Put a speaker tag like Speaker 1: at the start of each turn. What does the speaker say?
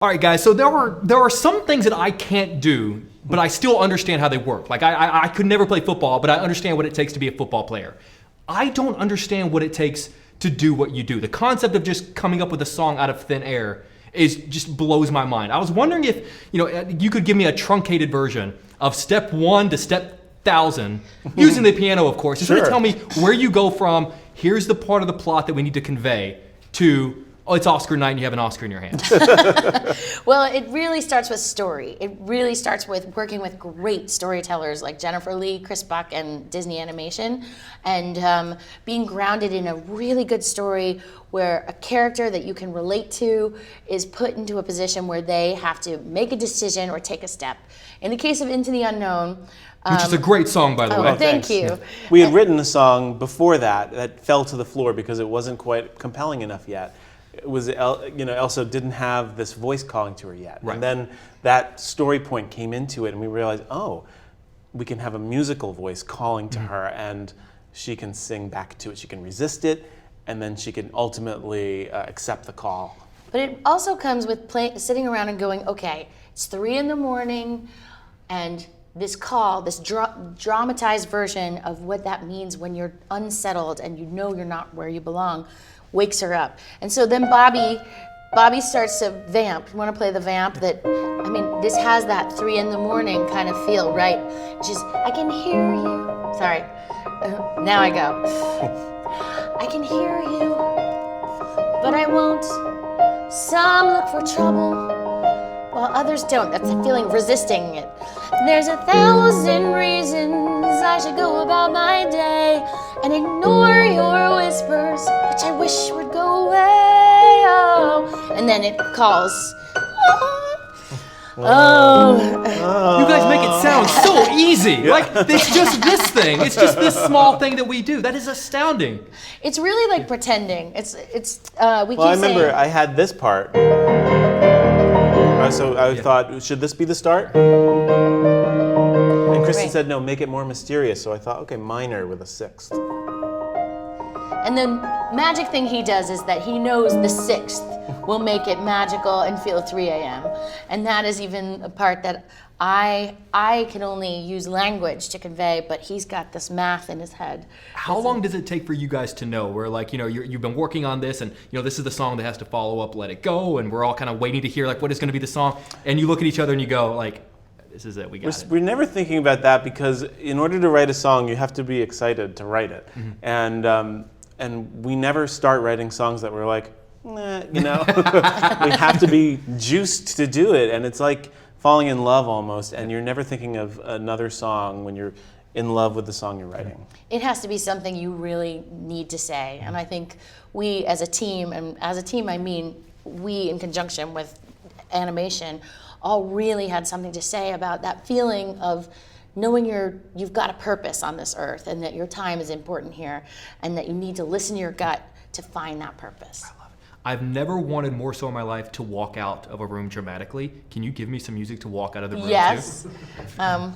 Speaker 1: All right, guys, so there are some things that I can't do, but I still understand how they work. Like, I could never play football, but I understand what it takes to be a football player. I don't understand what it takes to do what you do. The concept of just coming up with a song out of thin air just blows my mind. I was wondering if you could give me a truncated version of step 1 to step 1,000, using the piano, of course. Just tell me where you go from, here's the part of the plot that we need to convey, to, oh, it's Oscar night and you have an Oscar in your hand.
Speaker 2: Well, it really starts with story. It really starts with working with great storytellers like Jennifer Lee, Chris Buck, and Disney Animation, and being grounded in a really good story where a character that you can relate to is put into a position where they have to make a decision or take a step. In the case of Into the Unknown,
Speaker 1: which is a great song, by the way.
Speaker 2: Thank you.
Speaker 3: We had written a song before that fell to the floor because it wasn't quite compelling enough yet. It was, Elsa didn't have this voice calling to her yet.
Speaker 1: Right.
Speaker 3: And then that story point came into it, and we realized, oh, we can have a musical voice calling to her, and she can sing back to it. She can resist it, and then she can ultimately accept the call.
Speaker 2: But it also comes with sitting around and going, okay, it's 3 a.m, and this call, this dramatized version of what that means when you're unsettled and you know you're not where you belong, wakes her up. And so then Bobby starts to vamp. You want to play the vamp this has that 3 a.m. kind of feel, right? Just, I can hear you. Sorry, now I go. I can hear you, but I won't. Some look for trouble, while others don't. That's a feeling of resisting it. There's 1,000 reasons I should go about my day and ignore your whispers, which I wish would go away. Oh. And then it calls.
Speaker 1: You guys make it sound so easy. Like, it's just this thing. It's just this small thing that we do. That is astounding.
Speaker 2: It's really like pretending.
Speaker 3: I remember I had this part. So I thought, should this be the start? And Kristen said, no, make it more mysterious. So I thought, okay, minor with a 6th.
Speaker 2: And the magic thing he does is that he knows the 6th will make it magical and feel 3 a.m. And that is even a part that I can only use language to convey, but he's got this math in his head.
Speaker 1: How long does it take for you guys to know where, like, you've been working on this and, this is the song that has to follow up Let It Go, and we're all kind of waiting to hear, like, what is going to be the song, and you look at each other and you go, like, this is it, we got it.
Speaker 3: We're never thinking about that because in order to write a song, you have to be excited to write it. Mm-hmm. And we never start writing songs that we're like, nah, we have to be juiced to do it, and it's like falling in love almost, and you're never thinking of another song when you're in love with the song you're writing.
Speaker 2: It has to be something you really need to say, and I think we as a team, and as a team I mean we in conjunction with animation, all really had something to say about that feeling of knowing you've got a purpose on this earth and that your time is important here and that you need to listen to your gut to find that purpose.
Speaker 1: I've never wanted more so in my life to walk out of a room dramatically. Can you give me some music to walk out of the room
Speaker 2: yes.
Speaker 1: to?